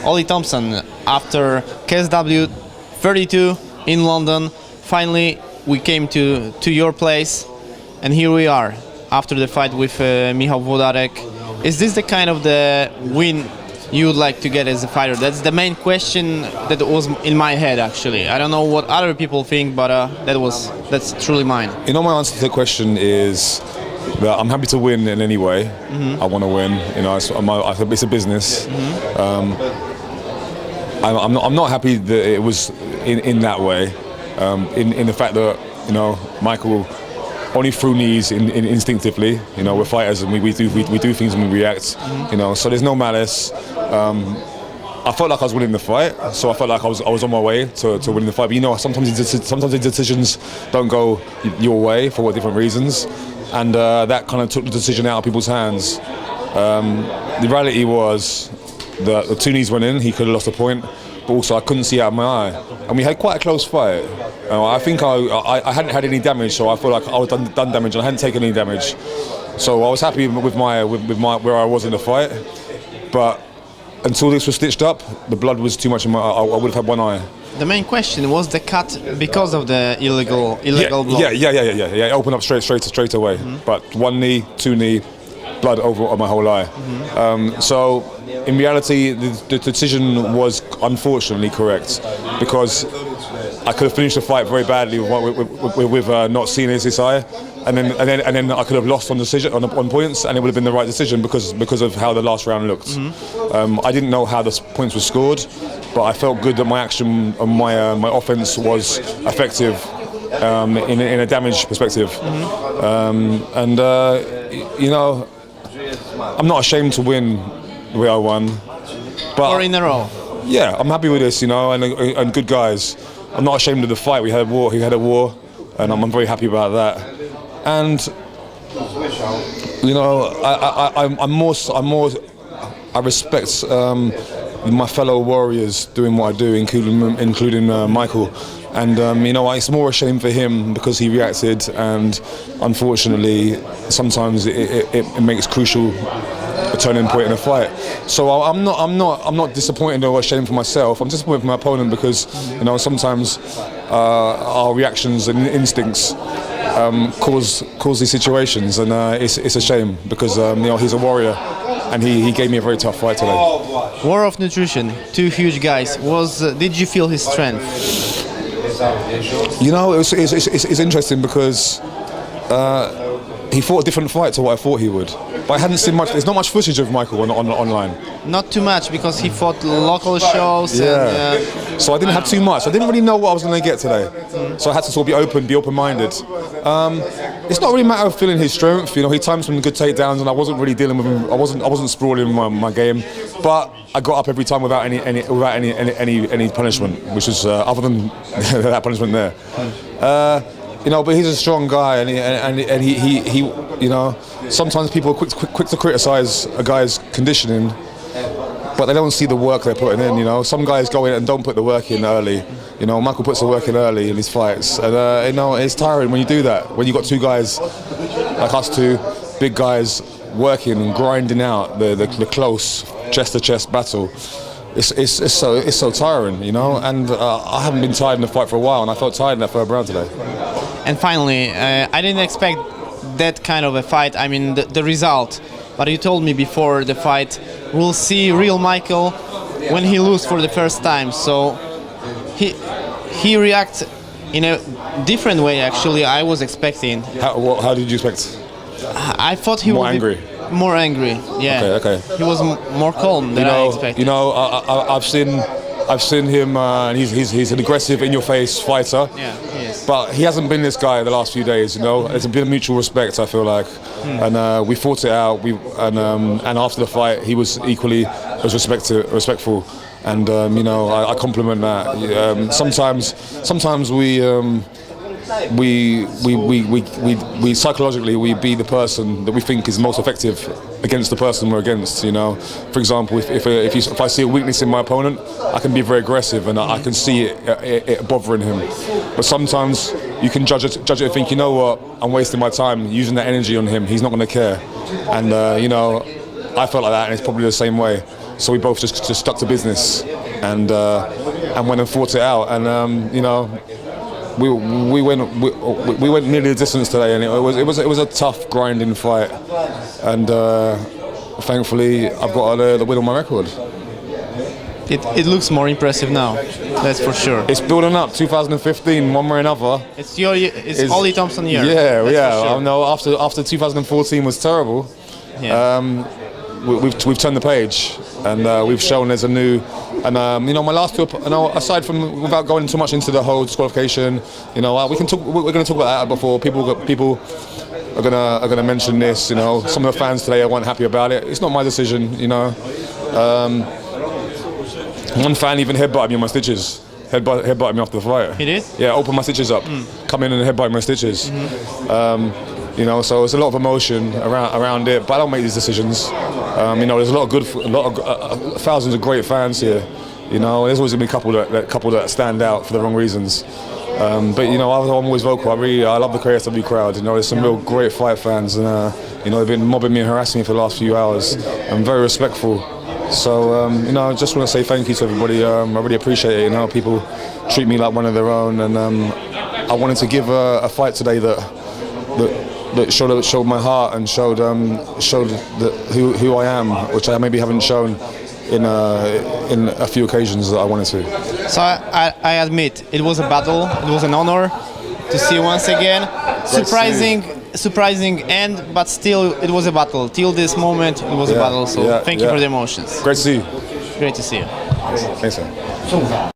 Oli Thompson, after KSW 32 in London, finally we came to your place, and here we are after the fight with Michał Włodarek. Is this the kind of the win you would like to get as a fighter? That's the main question that was in my head, actually. I don't know what other people think, but that's truly mine. You know, my answer to the question is that I'm happy to win in any way. I want to win. You know, it's a business. I'm not happy that it was in that way. In the fact that, you know, Michael only threw knees instinctively. You know, we're fighters and we do things and we react. You know, so there's no malice. I felt like I was winning the fight, so I felt like I was on my way to winning the fight. But you know, sometimes the decisions don't go your way for different reasons, and that kind of took the decision out of people's hands. The reality was that the 2 knees went in. He could have lost a point, but also I couldn't see out of my eye, and we had quite a close fight. I think I hadn't had any damage, so I feel like I was done damage, and I hadn't taken any damage. So I was happy with my where I was in the fight, but until this was stitched up, the blood was too much. I would have had one eye. The main question was the cut because of the illegal blood. Yeah. It opened up straight away. But 1 knee, 2 knee, blood over my whole eye. So in reality, the decision was unfortunately correct, because I could have finished the fight very badly with not seeing his eye, and then I could have lost on points, and it would have been the right decision because of how the last round looked. I didn't know how the points were scored, but I felt good that my action and my offense was effective in a damage perspective. You know, I'm not ashamed to win the way I won. But 4 in a row. Yeah, I'm happy with this, you know, and good guys. I'm not ashamed of the fight. We had a war. He had a war, and I'm very happy about that. And you know, I respect my fellow warriors doing what I do, including Michael. And you know, it's more a shame for him because he reacted, and unfortunately, sometimes it makes crucial a turning point in a fight. So I'm not disappointed or ashamed for myself. I'm disappointed for my opponent because, you know, sometimes our reactions and instincts cause these situations, and it's a shame because you know, he's a warrior, and he gave me a very tough fight today. War of nutrition, 2 huge guys. Did you feel his strength? You know, it's interesting because he fought a different fight to what I thought he would. But I hadn't seen much. There's not much footage of Michael online. Not too much, because he fought local shows. Yeah. And, so I didn't have too much. I didn't really know what I was going to get today. So I had to sort of be open-minded. It's not really a matter of feeling his strength. You know, he timed some good takedowns, and I wasn't really dealing with him. I wasn't sprawling my game, but I got up every time without any punishment, which was other than that punishment there. You know, but he's a strong guy, and he you know, sometimes people are quick to criticise a guy's conditioning, but they don't see the work they're putting in. You know, some guys go in and don't put the work in early. You know, Michael puts the work in early in his fights, and you know, it's tiring when you do that. When you got 2 guys like us, 2 big guys working and grinding out the close chest-to-chest battle. It's so tiring, you know, and I haven't been tired in the fight for a while, and I felt tired in that 3rd round today. And finally, I didn't expect that kind of a fight. I mean, the result. But you told me before the fight, we'll see real Michael when he loses for the first time. So he reacts in a different way. Actually, I was expecting. How did you expect? I thought he would be more angry. Yeah. Okay. He was more calm than I expected. You know, I've seen him, and he's an aggressive, in-your-face fighter. Yeah, he is. But he hasn't been this guy the last few days. You know, it's been a mutual respect, I feel like, and we fought it out. And after the fight, he was equally as respectful. And you know, I compliment that. Sometimes we psychologically we be the person that we think is most effective against the person we're against. You know, for example, if I see a weakness in my opponent, I can be very aggressive, and I can see it bothering him. But sometimes you can judge it and think, you know what, I'm wasting my time using that energy on him. He's not going to care, and you know, I felt like that, and it's probably the same way. So we both just stuck to business and went and fought it out. And you know, we went nearly the distance today, and it was a tough, grinding fight. And thankfully, I've got the win on my record. It looks more impressive now, that's for sure. It's building up. 2015, one way or another. It's Oli Thompson year. Yeah, that's yeah. for sure. I know. After 2014 was terrible. Yeah. We've turned the page, and we've shown there's a new. And you know, my last two. You know, aside from without going too much into the whole disqualification, you know, we can talk. We're going to talk about that before people are gonna mention this. You know, some of the fans today weren't happy about it. It's not my decision. You know. One fan even headbutted me on my stitches. Headbutted me after the fight. He did? Yeah, opened my stitches up. Come in and headbutted my stitches. You know, so there's a lot of emotion around it. But I don't make these decisions. You know, there's a lot of thousands of great fans here. You know, there's always gonna be a couple that stand out for the wrong reasons. But you know, I'm always vocal. I love the KSW crowd. You know, there's some real great fight fans, and you know, they've been mobbing me and harassing me for the last few hours. I'm very respectful. So you know, I just want to say thank you to everybody. I really appreciate it. You know, people treat me like one of their own, and I wanted to give a fight today that showed my heart and showed who I am, which I maybe haven't shown in a few occasions that I wanted to. So I admit it was a battle. It was an honor to see you once again. Surprising end, but still it was a battle. Till this moment it was a battle. So thank you for the emotions. Great to see you. Great to see you. Thanks, sir.